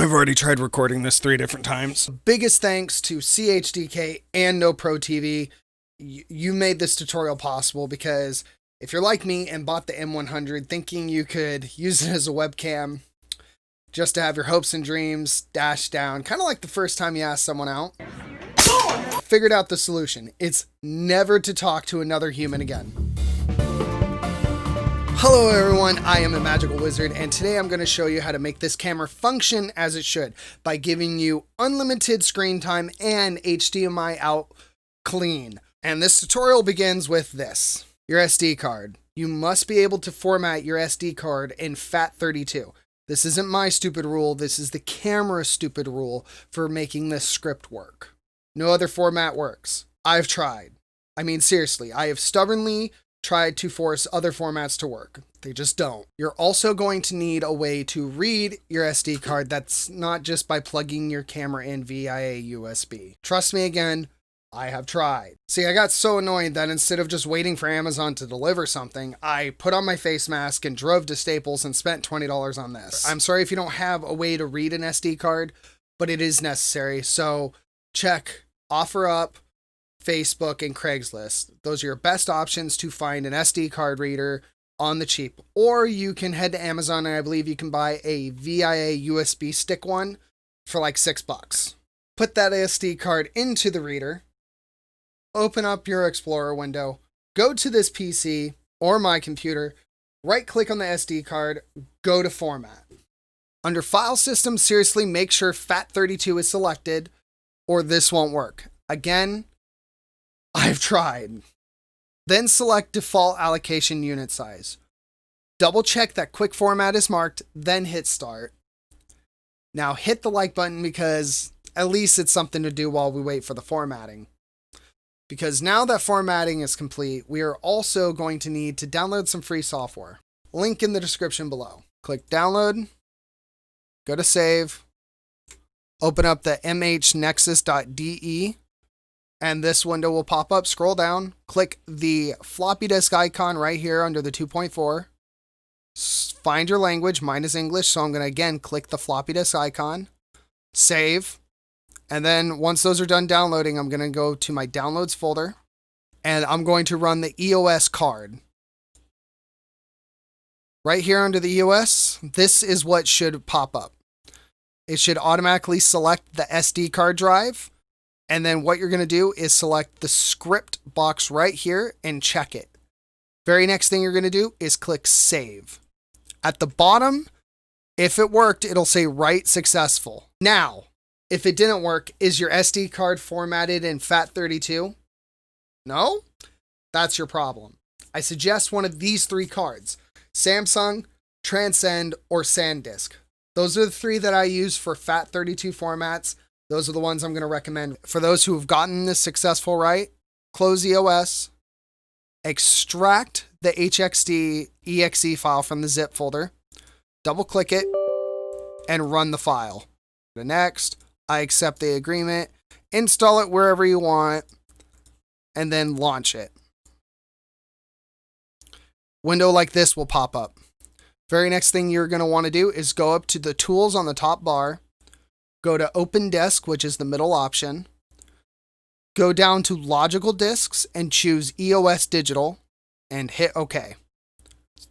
I've already tried recording this 3 different times. Biggest thanks to CHDK and No Pro TV. You made this tutorial possible because if you're like me and bought the M100 thinking you could use it as a webcam just to have your hopes and dreams dashed down, kind of like the first time you asked someone out, figured out the solution. It's never to talk to another human again. Hello everyone, I am a magical wizard, and today I'm going to show you how to make this camera function as it should by giving you unlimited screen time and HDMI out clean. And this tutorial begins with this: your SD card. You must be able to format your SD card in FAT32. This isn't my stupid rule, this is the camera's stupid rule for making this script work. No other format works. I've tried. I mean, seriously, I have stubbornly tried to force other formats to work. They just don't. You're also going to need a way to read your SD card that's not just by plugging your camera in via USB. Trust me again, I have tried. See, I got so annoyed that instead of just waiting for Amazon to deliver something, I put on my face mask and drove to Staples and spent $20 on this. I'm sorry if you don't have a way to read an SD card, but it is necessary. So check OfferUp, Facebook, and Craigslist. Those are your best options to find an SD card reader on the cheap. Or you can head to Amazon and I believe you can buy a VIA USB stick one for like $6. Put that SD card into the reader, open up your Explorer window, go to this PC or my computer, right click on the SD card, go to Format. Under File System, seriously make sure FAT32 is selected or this won't work. Again, I've tried. Then select Default Allocation Unit Size. Double check that Quick Format is marked, then hit Start. Now hit the like button because at least it's something to do while we wait for the formatting. Because now that formatting is complete, we are also going to need to download some free software. Link in the description below. Click Download, go to Save, open up the mhnexus.de, and this window will pop up. Scroll down, click the floppy disk icon right here under the 2.4. Find your language. Mine is English, so I'm going to again click the floppy disk icon, save, and then once those are done downloading, I'm going to go to my downloads folder, and I'm going to run the EOS card. Right here under the EOS, this is what should pop up. It should automatically select the SD card drive. And then what you're going to do is select the script box right here and check it. Very next thing you're going to do is click Save. At the bottom, if it worked, it'll say Write Successful. Now, if it didn't work, is your SD card formatted in FAT32? No? That's your problem. I suggest one of these 3 cards: Samsung, Transcend, or SanDisk. Those are the 3 that I use for FAT32 formats. Those are the ones I'm going to recommend. For those who have gotten this successful right, close EOS, extract the HXD exe file from the zip folder, double click it, and run the file. The next, I accept the agreement, install it wherever you want, and then launch it. Window like this will pop up. Very next thing you're going to want to do is go up to the tools on the top bar, go to Open Disk, which is the middle option. Go down to Logical Disks and choose EOS Digital and hit OK.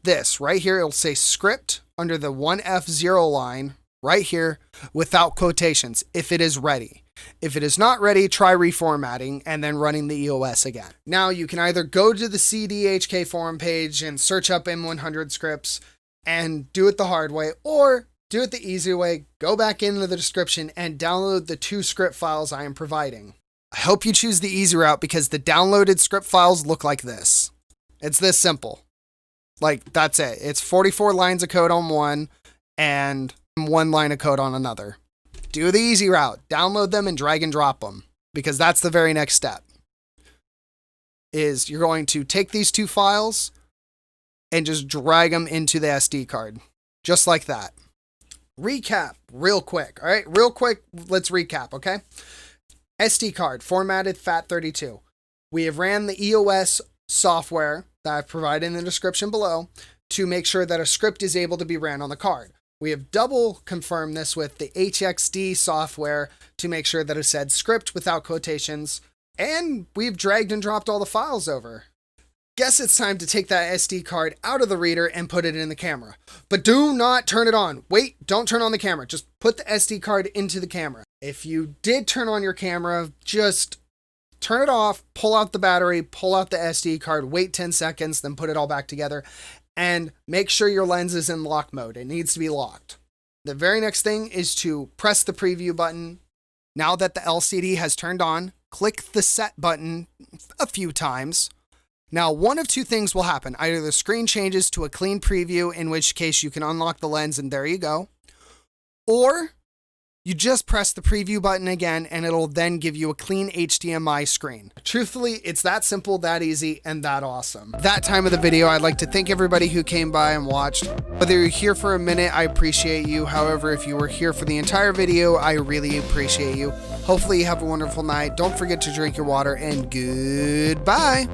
This right here, it'll say Script under the 1F0 line right here without quotations if it is ready. If it is not ready, try reformatting and then running the EOS again. Now you can either go to the CDHK forum page and search up M100 scripts and do it the hard way, or do it the easy way, go back into the description and download the 2 script files I am providing. I hope you choose the easy route because the downloaded script files look like this. It's this simple. Like, that's it. It's 44 lines of code on one and 1 line of code on another. Do the easy route. Download them and drag and drop them because that's the very next step. Is you're going to take these 2 files and just drag them into the SD card. Just like that. Recap real quick. All right, real quick, let's recap, okay? SD card formatted FAT32. We have ran the EOS software that I've provided in the description below to make sure that a script is able to be ran on the card. We have double confirmed this with the HXD software to make sure that it said script without quotations, and we've dragged and dropped all the files over. Guess it's time to take that SD card out of the reader and put it in the camera. But do not turn it on. Wait, don't turn on the camera. Just put the SD card into the camera. If you did turn on your camera, just turn it off, pull out the battery, pull out the SD card, wait 10 seconds, then put it all back together, and make sure your lens is in lock mode. It needs to be locked. The very next thing is to press the preview button. Now that the LCD has turned on, click the set button a few times. Now, one of two things will happen. Either the screen changes to a clean preview, in which case you can unlock the lens and there you go. Or you just press the preview button again and it'll then give you a clean HDMI screen. Truthfully, it's that simple, that easy, and that awesome. That time of the video, I'd like to thank everybody who came by and watched. Whether you're here for a minute, I appreciate you. However, if you were here for the entire video, I really appreciate you. Hopefully you have a wonderful night. Don't forget to drink your water, and goodbye.